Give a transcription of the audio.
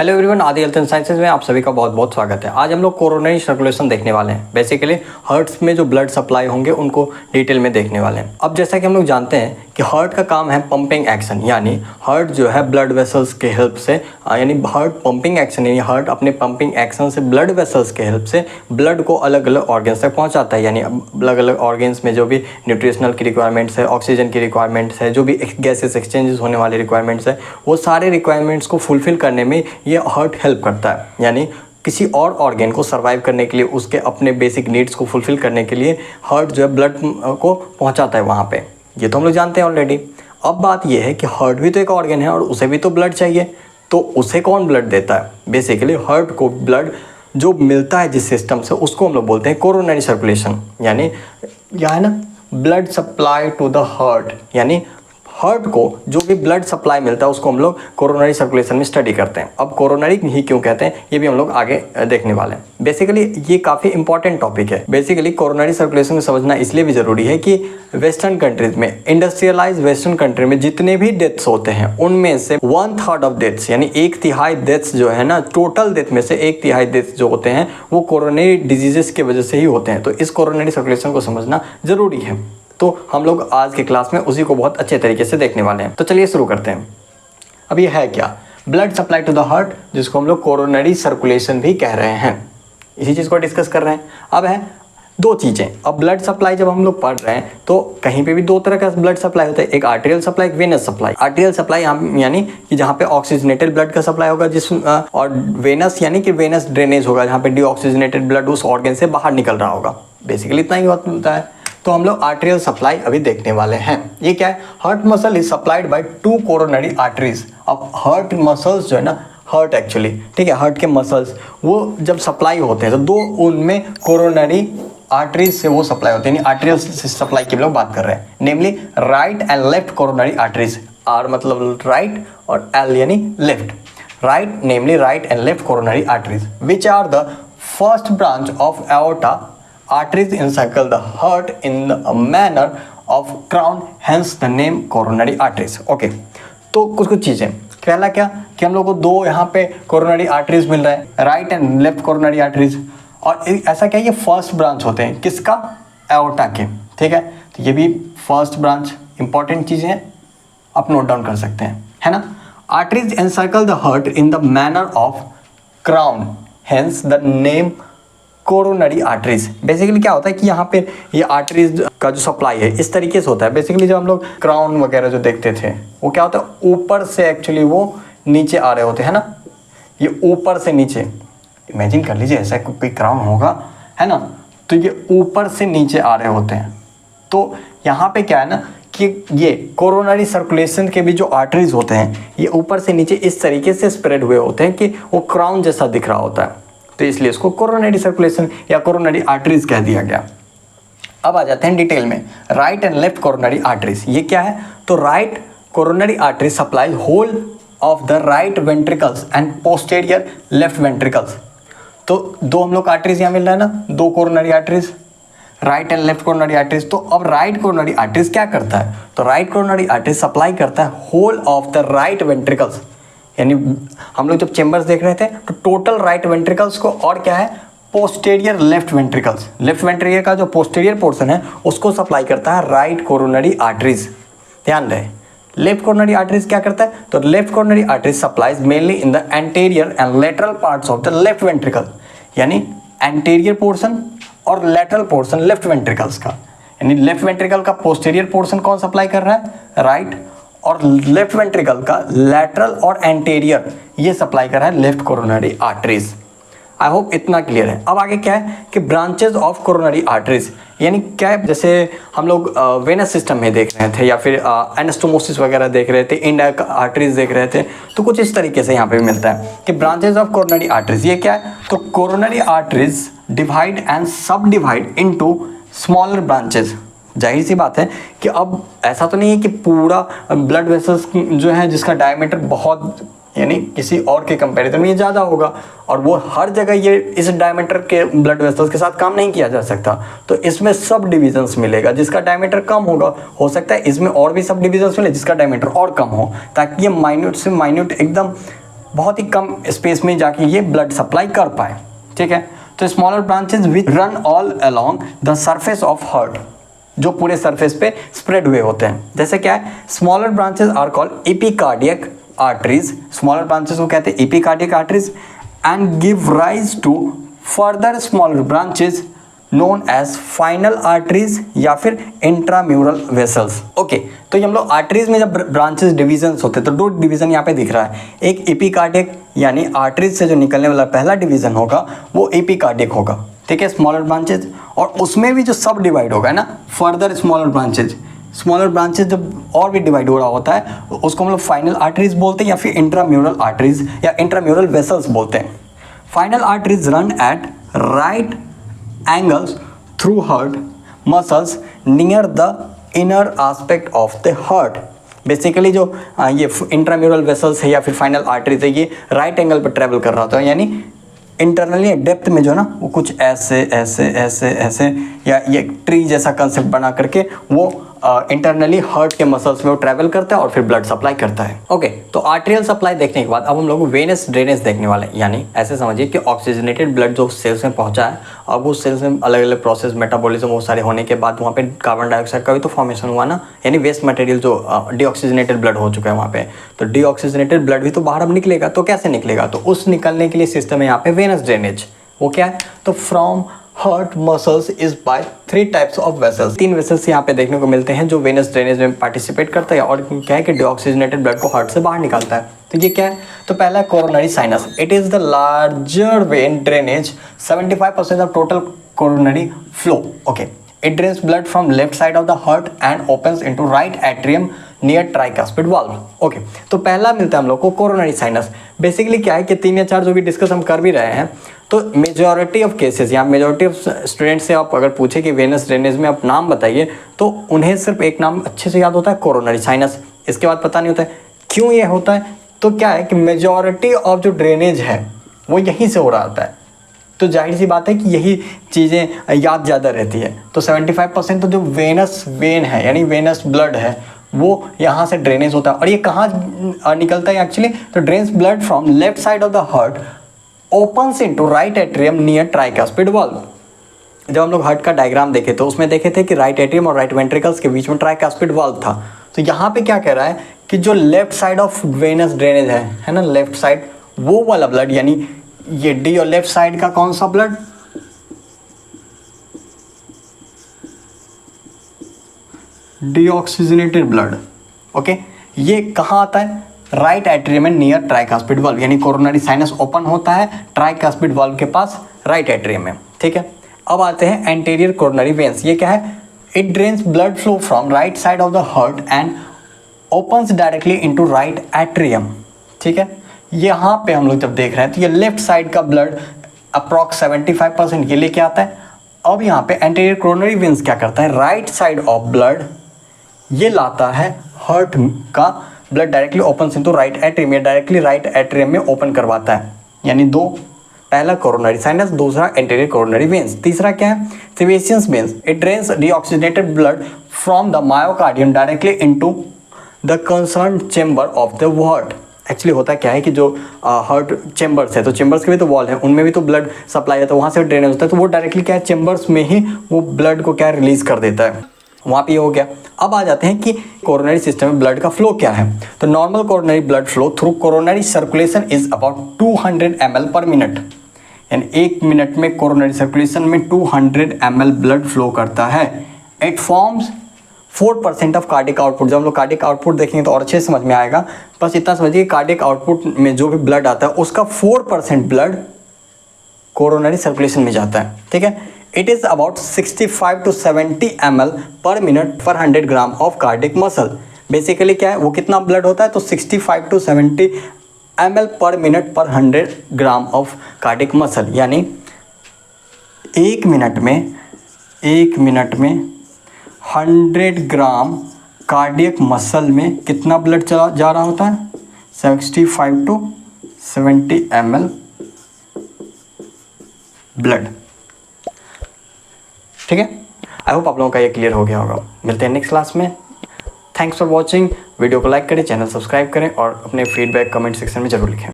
Hello everyone, आदि health and sciences में आप सभी का बहुत बहुत स्वागत है। आज हम लोग कोरोनरी सर्कुलेशन देखने वाले हैं। बेसिकली हार्ट्स में जो ब्लड सप्लाई होंगे उनको डिटेल में देखने वाले हैं। अब जैसा कि हम लोग जानते हैं कि हार्ट का काम है पंपिंग एक्शन, यानी हार्ट जो है ब्लड वेसल्स के हेल्प से यानी हार्ट पंपिंग एक्शन यानी हार्ट अपने पंपिंग एक्शन से ब्लड वेसल्स के हेल्प से ब्लड को अलग अलग ऑर्गन्स तक पहुँचाता है। यानी अलग अलग ऑर्गन्स में जो भी न्यूट्रिशनल की रिक्वायरमेंट्स है, ऑक्सीजन की रिक्वायरमेंट्स है, जो भी गैसेस एक्सचेंजेस होने वाली रिक्वायरमेंट्स है, वो सारे रिक्वायरमेंट्स को फुलफिल करने में ये हार्ट हेल्प करता है। यानी किसी और ऑर्गन को सर्वाइव करने के लिए, उसके अपने बेसिक नीड्स को फुलफिल करने के लिए हार्ट जो है ब्लड को पहुंचाता है वहाँ पे। ये तो हम लोग जानते हैं ऑलरेडी। अब बात ये है कि हार्ट भी तो एक ऑर्गन है और उसे भी तो ब्लड चाहिए, तो उसे कौन ब्लड देता है? बेसिकली हार्ट को ब्लड जो मिलता है जिस सिस्टम से, उसको हम लोग बोलते हैं कोरोनरी सर्कुलेशन। यानी क्या है ना, blood supply to the heart, यानी हार्ट को जो भी ब्लड सप्लाई मिलता है उसको हम लोग कोरोनरी सर्कुलेशन में स्टडी करते हैं। अब कोरोनरी ही क्यों कहते हैं ये भी हम लोग आगे देखने वाले हैं। बेसिकली ये काफ़ी इंपॉर्टेंट टॉपिक है। बेसिकली कोरोनरी सर्कुलेशन को समझना इसलिए भी ज़रूरी है कि वेस्टर्न कंट्रीज में, इंडस्ट्रियलाइज वेस्टर्न कंट्री में जितने भी डेथ्स होते हैं उनमें से 1/3 ऑफ डेथ्स, यानी 1/3 डेथ्स जो है ना, टोटल डेथ में से 1/3 डेथ्स जो होते हैं वो कोरोनरी डिजीजेस की वजह से ही होते हैं। तो इस कोरोनरी सर्कुलेशन को समझना ज़रूरी है। तो हम लोग आज के क्लास में उसी को बहुत अच्छे तरीके से देखने वाले हैं। तो चलिए शुरू करते हैं। अब ये है क्या? Blood supply to the heart, जिसको हम लोग कोरोनरी सर्कुलेशन भी कह रहे हैं। इसी चीज़ को डिस्कस कर रहे हैं। अब है दो चीज़ें। अब ब्लड सप्लाई जब हम लोग पढ़ रहे हैं तो कहीं पे भी दो तरह का ब्लड सप्लाई होता है, एक आर्टेरियल सप्लाई, एक वेनस सप्लाई। आर्टेरियल सप्लाई यानी कि जहाँ पे ऑक्सीजनेटेड ब्लड का सप्लाई होगा और वेनस यानी कि वेनस ड्रेनेज होगा, जहाँ पे डीऑक्सीजनेटेड ब्लड उस ऑर्गन से बाहर निकल रहा होगा। बेसिकली इतना ही होता है। तो हम लोग आर्टेरियल सप्लाई अभी देखने वाले हैं। ये क्या है? Heart muscle is supplied by 2 coronary arteries. अब हार्ट मसल्स जो है ना, हार्ट एक्चुअली, ठीक है, हार्ट के मसल्स वो जब सप्लाई होते हैं तो दो उनमें कोरोनरी आर्टरीज से वो सप्लाई होते हैं। यानी आर्टेरियल सप्लाई की हम लोग बात कर रहे हैं, namely right and left coronary arteries. R मतलब राइट और एल यानी left. Right namely right and left coronary arteries which are the first branch of aorta arteries encircle the heart in a manner of crown, hence the name coronary arteries. Okay, तो कुछ कुछ चीज़ें। पहला क्या कि हम लोग को दो यहाँ पे कोरोनरी आर्टरीज मिल रहा है, right and left coronary arteries. और ऐसा क्या, ये फर्स्ट ब्रांच होते हैं किसका? एओर्टा के। ठीक है, तो ये भी फर्स्ट ब्रांच इंपॉर्टेंट चीज़ें हैं, आप नोट डाउन कर सकते हैं, है ना। Arteries encircle the heart in the manner of crown, hence the name coronary arteries. Basically क्या होता है कि यहाँ पे ये आर्टरीज का जो सप्लाई है इस तरीके से होता है। बेसिकली जब हम लोग क्राउन वगैरह जो देखते थे वो क्या होता है, ऊपर से एक्चुअली वो नीचे आ रहे होते हैं ना, ये ऊपर से नीचे। इमेजिन कर लीजिए ऐसा कोई क्राउन होगा, है ना, तो ये ऊपर से नीचे आ रहे होते हैं। तो यहाँ पे क्या है ना कि ये कोरोनरी सर्कुलेशन के भी जो आर्टरीज होते हैं ये ऊपर से नीचे इस तरीके से स्प्रेड हुए होते हैं कि वो क्राउन जैसा दिख रहा होता है। तो इसलिए इसको कोरोनरी सर्कुलेशन या कोरोनरी आर्टरीज कह दिया गया। अब आ जाते हैं डिटेल में, right and left coronary arteries. ये क्या है? तो right coronary arteries supply whole of the right ventricles and posterior left ventricles. तो दो हम लोग आर्टरीज यहाँ मिल रहा है ना, दो coronary arteries, right and left coronary arteries. तो अब राइट कोरोनरी आर्टरीज क्या करता है? तो राइट कोरोनरी आर्टरीज सप्लाई करता है whole of the right ventricles. यानी हम लोग जब चेंबर्स देख रहे थे तो टोटल राइट वेंट्रिकल्स को, और क्या है, posterior left ventricles, left ventricle का जो पोस्टेरियर पोर्शन है उसको सप्लाई करता है राइट कोरोनरी आर्टरीज। ध्यान रहे, लेफ्ट कोरोनरी आर्टरीज क्या करता है? तो left coronary arteries supplies mainly in the anterior and lateral parts of the left ventricle. यानी एंटीरियर पोर्शन और लेटरल पोर्शन लेफ्ट वेंट्रिकल्स का। यानी लेफ्ट वेंट्रिकल का पोस्टेरियर पोर्शन कौन सप्लाई कर रहा है? राइट। और लेफ्ट वेंट्रिकल का लैटरल और एंटीरियर ये सप्लाई कर रहा है left coronary arteries. I hope इतना क्लियर है। अब आगे क्या है कि ब्रांचेज ऑफ कोरोनरी आर्टरीज, यानी क्या है, जैसे हम लोग वेनस सिस्टम में देख रहे थे या फिर एनास्टोमोसिस वगैरह देख रहे थे, इंडायक आर्टरीज देख रहे थे, तो कुछ इस तरीके से यहाँ पे मिलता है कि ब्रांचेज ऑफ कोरोनरी आर्टरीज। ये क्या है? तो कोरोनरी आर्टरीज डिवाइड एंड सब डिवाइड इनटू स्मॉलर ब्रांचेज। जाहिर सी बात है कि अब ऐसा तो नहीं है कि पूरा ब्लड वेसल्स जो है जिसका डायमीटर बहुत, यानी किसी और के कंपैरिजन में ये ज़्यादा होगा, और वो हर जगह ये इस डायमीटर के ब्लड वेसल्स के साथ काम नहीं किया जा सकता। तो इसमें सब डिविजन्स मिलेगा, जिसका डायमीटर कम होगा हो सकता है इसमें और भी सब डिविजन्स मिले जिसका डायमीटर और कम हो, ताकि ये माइन्यूट से माइन्यूट एकदम बहुत ही कम स्पेस में जाके ये ब्लड सप्लाई कर पाए, ठीक है। तो smaller branches which run all along the surface of heart, जो पूरे सरफेस पे स्प्रेड हुए होते हैं। जैसे क्या है, smaller branches are called epicardiac arteries, smaller branches को कहते हैं epicardiac arteries, and give rise to further smaller branches known as final arteries या फिर इंट्राम्यूरल वेसल्स। ओके, तो ये हम लोग आर्टरीज में जब ब्रांचेस डिविजन्स होते हैं तो 2 डिवीजन यहाँ पे दिख रहा है। एक एपिकार्डियक यानी आर्टरीज से जो निकलने वाला पहला डिवीजन होगा वो एपिकार्डियक होगा, ठीक है, स्मॉलर ब्रांचेज, और उसमें भी जो सब डिवाइड होगा ना फर्दर स्मॉलर ब्रांचेज जब और भी डिवाइड हो रहा होता है उसको हम लोग फाइनल आर्टरीज बोलते हैं या फिर इंट्राम्यूरल आर्टरीज या इंट्राम्यूरल वेसल्स बोलते हैं। Final arteries run at right angles through heart muscles near the inner aspect of the heart। Basically जो ये इंट्राम्यूरल वेसल्स है या फिर फाइनल आर्टरीज है ये राइट एंगल पर ट्रेवल कर रहा होता है, यानी इंटरनली डेप्थ में जो ना वो कुछ ऐसे ऐसे ऐसे ऐसे या ये ट्री जैसा कंसेप्ट बना करके वो इंटरनली हार्ट के मसल्स में वो ट्रैवल करता है और फिर ब्लड सप्लाई करता है। ओके, तो आर्टेरियल सप्लाई देखने के बाद अब हम लोग वेनस ड्रेनेज देखने वाले हैं, यानी ऐसे समझिए कि ऑक्सीजनेटेड ब्लड जो सेल्स में पहुंचा है, अब उस सेल्स में अलग अलग प्रोसेस मेटाबॉलिज्म वो सारे होने के बाद वहाँ पे कार्बन डाइऑक्साइड का भी तो फॉर्मेशन हुआ ना, यानी वेस्ट मटेरियल जो डीऑक्सीजनेटेड ब्लड हो चुका है वहाँ पे, तो डीऑक्सीजनेटेड ब्लड भी तो बाहर अब निकलेगा, तो कैसे निकलेगा, तो उस निकलने के लिए सिस्टम है यहाँ पे वेनस ड्रेनेज। वो क्या है, तो from heart muscles is by 3 types of vessels, 3 vessels यहाँ पे देखने को मिलते हैं जो वेनस ड्रेनेज में पार्टिसिपेट करता है और क्या है कि डीऑक्सीजनेटेड ब्लड को हार्ट से बाहर निकालता है। तो ये क्या है, तो पहला coronary sinus, it is the larger when drainage 75% of total coronary flow. Okay, it drains blood from left side of the heart and opens into right atrium near tricuspid valve. Okay, तो पहला मिलता है हम लोग को coronary sinus. Basically क्या है कि 3 या 4 जो भी डिस्कस हम कर भी रहे हैं, तो मेजॉरिटी ऑफ केसेस या मेजॉरिटी ऑफ स्टूडेंट्स से आप अगर पूछे कि वेनस ड्रेनेज में आप नाम बताइए तो उन्हें सिर्फ एक नाम अच्छे से याद होता है, कोरोनरी साइनस। इसके बाद पता नहीं होता है क्यों ये होता है, तो क्या है कि मेजॉरिटी ऑफ जो ड्रेनेज है वो यहीं से हो रहा होता है, तो जाहिर सी बात है कि यही चीज़ें याद ज़्यादा रहती है। तो 75% तो जो वेनस वेन है यानी वेनस ब्लड है वो यहाँ से ड्रेनेज होता है। और ये कहाँ निकलता है एक्चुअली, तो drains blood from left side of the heart opens into right atrium near tricuspid valve. जब हम लोग हार्ट का डायग्राम देखे तो उसमें देखे थे कि राइट एट्रियम और राइट वेंट्रिकल्स के बीच में ट्राइकास्पिड वाल्व था। तो यहाँ पे क्या कह रहा है कि जो left side of venous drainage है ना, लेफ्ट साइड, वो वाला ब्लड यानी ये डी और लेफ्ट साइड का कौन सा ब्लड, डीऑक्सीजनेटेड ब्लड। ओके, ये कहाँ आता है, राइट एट्रियम में नियर ट्राइकास्पिड वाल्व, यानी कोरोनरी साइनस ओपन होता है ट्राइकास्पिड वाल्व के पास राइट एट्रियम में, ठीक है। अब आते हैं एंटीरियर कोरोनरी वेन्स। ये क्या है, it drains blood flow from right side of the heart and opens directly into right atrium, ठीक है। यहाँ पे हम लोग जब देख रहे हैं तो ये लेफ्ट साइड का ब्लड अप्रॉक्स 75% ये लेके आता है। अब यहाँ पे एंटीरियर कोरोनरी वेन्स क्या करता है, राइट साइड ऑफ ब्लड ये लाता है हार्ट का blood directly open into right atrium, directly right atrium में ओपन करवाता है, यानी 2, पहला कोरोनरी साइनस, दूसरा एंटीरियर कोरोनरी वेन्स। तीसरा क्या है, sebaceous veins, it drains deoxygenated blood from the myocardium directly into the concern chamber of the heart. Actually होता क्या है कि जो हार्ट चेंबर्स है, तो चेंबर्स के भी तो वॉल है, उनमें भी तो ब्लड सप्लाई होता है, वहाँ से ड्रेनेज होता है, तो वो डायरेक्टली क्या है चेंबर्स में ही वो ब्लड को क्या रिलीज कर देता है, वहाँ पे हो गया। अब आ जाते हैं कि कोरोनरी सिस्टम में ब्लड का फ्लो क्या है। तो normal coronary blood flow through coronary circulation is about 200 ml पर मिनट, यानी 1 मिनट में कोरोनरी सर्कुलेशन में 200 ml ब्लड फ्लो करता है। It forms 4% of cardiac output. जब हम लोग कार्डिक आउटपुट देखेंगे तो और अच्छे समझ में आएगा, बस इतना समझिए कार्डिक आउटपुट में जो भी ब्लड आता है उसका 4% ब्लड कोरोनरी सर्कुलेशन में जाता है, ठीक है। It is about 65 to 70 ml पर मिनट पर 100 gram of cardiac muscle. Basically क्या है, वो कितना ब्लड होता है, तो 65 to 70 ml पर मिनट पर 100 ग्राम ऑफ कार्डिक मसल, यानी 1 मिनट में 100 ग्राम कार्डियक मसल में कितना ब्लड चला जा रहा होता है, 65 to 70 ml ब्लड, ठीक है। आई होप आप लोगों का ये क्लियर हो गया होगा। मिलते हैं नेक्स्ट क्लास में। Thanks for watching. वीडियो को लाइक करें, चैनल सब्सक्राइब करें और अपने फीडबैक कमेंट सेक्शन में जरूर लिखें।